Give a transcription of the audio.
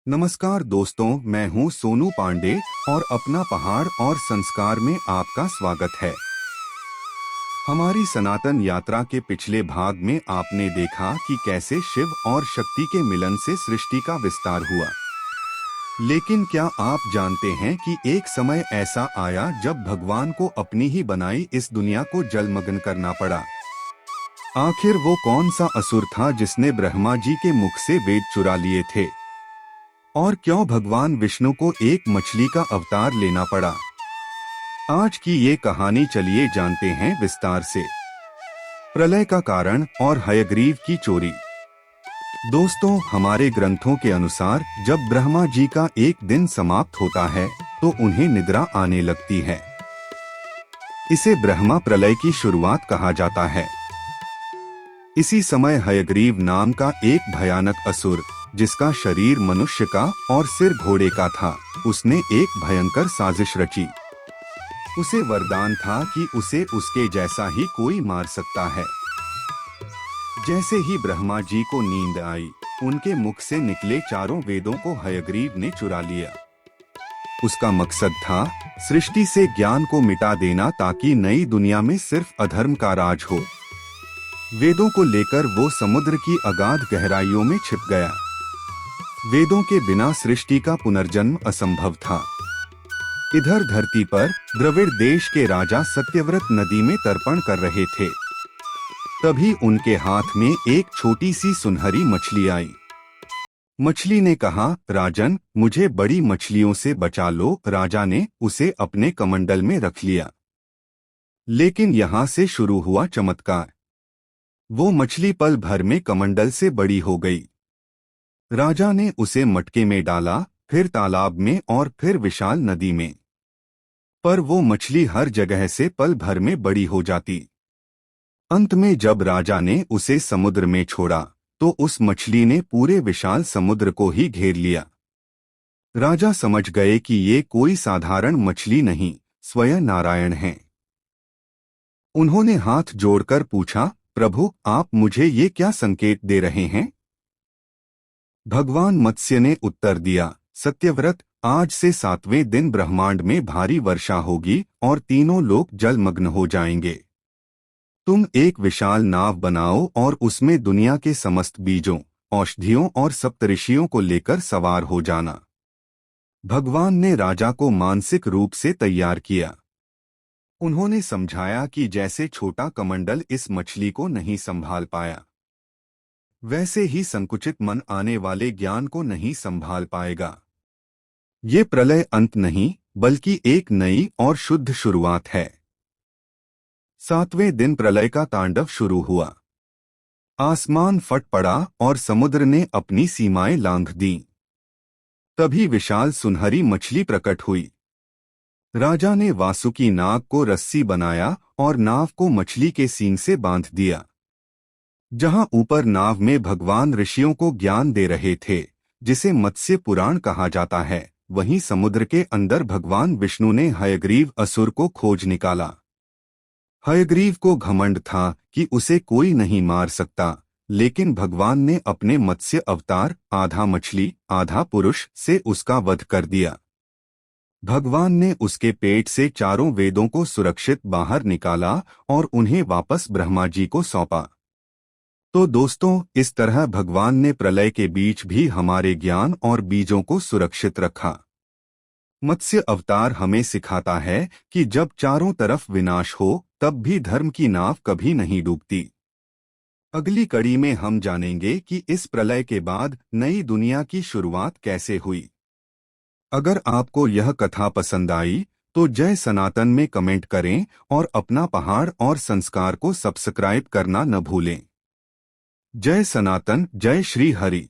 नमस्कार दोस्तों, मैं हूं सोनू पांडे और अपना पहाड़ और संस्कार में आपका स्वागत है। हमारी सनातन यात्रा के पिछले भाग में आपने देखा कि कैसे शिव और शक्ति के मिलन से सृष्टि का विस्तार हुआ। लेकिन क्या आप जानते हैं कि एक समय ऐसा आया जब भगवान को अपनी ही बनाई इस दुनिया को जलमग्न करना पड़ा। आखिर वो कौन सा असुर था जिसने ब्रह्मा जी के मुख से वेद चुरा लिए थे? और क्यों भगवान विष्णु को एक मछली का अवतार लेना पड़ा? आज की ये कहानी चलिए जानते हैं विस्तार से। प्रलय का कारण और हयग्रीव की चोरी। दोस्तों, हमारे ग्रंथों के अनुसार जब ब्रह्मा जी का एक दिन समाप्त होता है तो उन्हें निद्रा आने लगती है। इसे ब्रह्मा प्रलय की शुरुआत कहा जाता है। इसी समय हयग्रीव नाम का एक भयानक असुर, जिसका शरीर मनुष्य का और सिर घोड़े का था, उसने एक भयंकर साजिश रची। उसे वरदान था कि उसे उसके जैसा ही कोई मार सकता है। जैसे ही ब्रह्मा जी को नींद आई, उनके मुख से निकले चारों वेदों को हयग्रीव ने चुरा लिया। उसका मकसद था सृष्टि से ज्ञान को मिटा देना, ताकि नई दुनिया में सिर्फ अधर्म का राज हो। वेदों को लेकर वो समुद्र की अगाध गहराइयों में छिप गया। वेदों के बिना सृष्टि का पुनर्जन्म असंभव था। इधर धरती पर द्रविड़ देश के राजा सत्यव्रत नदी में तर्पण कर रहे थे। तभी उनके हाथ में एक छोटी सी सुनहरी मछली आई। मछली ने कहा, राजन, मुझे बड़ी मछलियों से बचा लो। राजा ने उसे अपने कमंडल में रख लिया। लेकिन यहाँ से शुरू हुआ चमत्कार। वो मछली पल भर में कमंडल से बड़ी हो गई। राजा ने उसे मटके में डाला, फिर तालाब में और फिर विशाल नदी में। पर वो मछली हर जगह से पल भर में बड़ी हो जाती। अंत में जब राजा ने उसे समुद्र में छोड़ा तो उस मछली ने पूरे विशाल समुद्र को ही घेर लिया। राजा समझ गए कि ये कोई साधारण मछली नहीं, स्वयं नारायण हैं। उन्होंने हाथ जोड़कर पूछा, प्रभु, आप मुझे ये क्या संकेत दे रहे हैं? भगवान मत्स्य ने उत्तर दिया, सत्यव्रत, आज से 7वें दिन ब्रह्मांड में भारी वर्षा होगी और तीनों लोग जलमग्न हो जाएंगे। तुम एक विशाल नाव बनाओ और उसमें दुनिया के समस्त बीजों, औषधियों और सप्तऋषियों को लेकर सवार हो जाना। भगवान ने राजा को मानसिक रूप से तैयार किया। उन्होंने समझाया कि जैसे छोटा कमंडल इस मछली को नहीं संभाल पाया, वैसे ही संकुचित मन आने वाले ज्ञान को नहीं संभाल पाएगा। ये प्रलय अंत नहीं, बल्कि एक नई और शुद्ध शुरुआत है। 7वें दिन प्रलय का तांडव शुरू हुआ। आसमान फट पड़ा और समुद्र ने अपनी सीमाएं लांघ दी। तभी विशाल सुनहरी मछली प्रकट हुई। राजा ने वासुकी नाग को रस्सी बनाया और नाव को मछली के सींग से बांध दिया। जहां ऊपर नाव में भगवान ऋषियों को ज्ञान दे रहे थे, जिसे मत्स्य पुराण कहा जाता है, वहीं समुद्र के अंदर भगवान विष्णु ने हयग्रीव असुर को खोज निकाला। हयग्रीव को घमंड था कि उसे कोई नहीं मार सकता, लेकिन भगवान ने अपने मत्स्य अवतार, आधा मछली आधा पुरुष, से उसका वध कर दिया। भगवान ने उसके पेट से चारों वेदों को सुरक्षित बाहर निकाला और उन्हें वापस ब्रह्मा जी को सौंपा। तो दोस्तों, इस तरह भगवान ने प्रलय के बीच भी हमारे ज्ञान और बीजों को सुरक्षित रखा। मत्स्य अवतार हमें सिखाता है कि जब चारों तरफ विनाश हो, तब भी धर्म की नाव कभी नहीं डूबती। अगली कड़ी में हम जानेंगे कि इस प्रलय के बाद नई दुनिया की शुरुआत कैसे हुई। अगर आपको यह कथा पसंद आई तो जय सनातन में कमेंट करें और अपना पहाड़ और संस्कार को सब्सक्राइब करना न भूलें। जय सनातन, जय श्री हरि।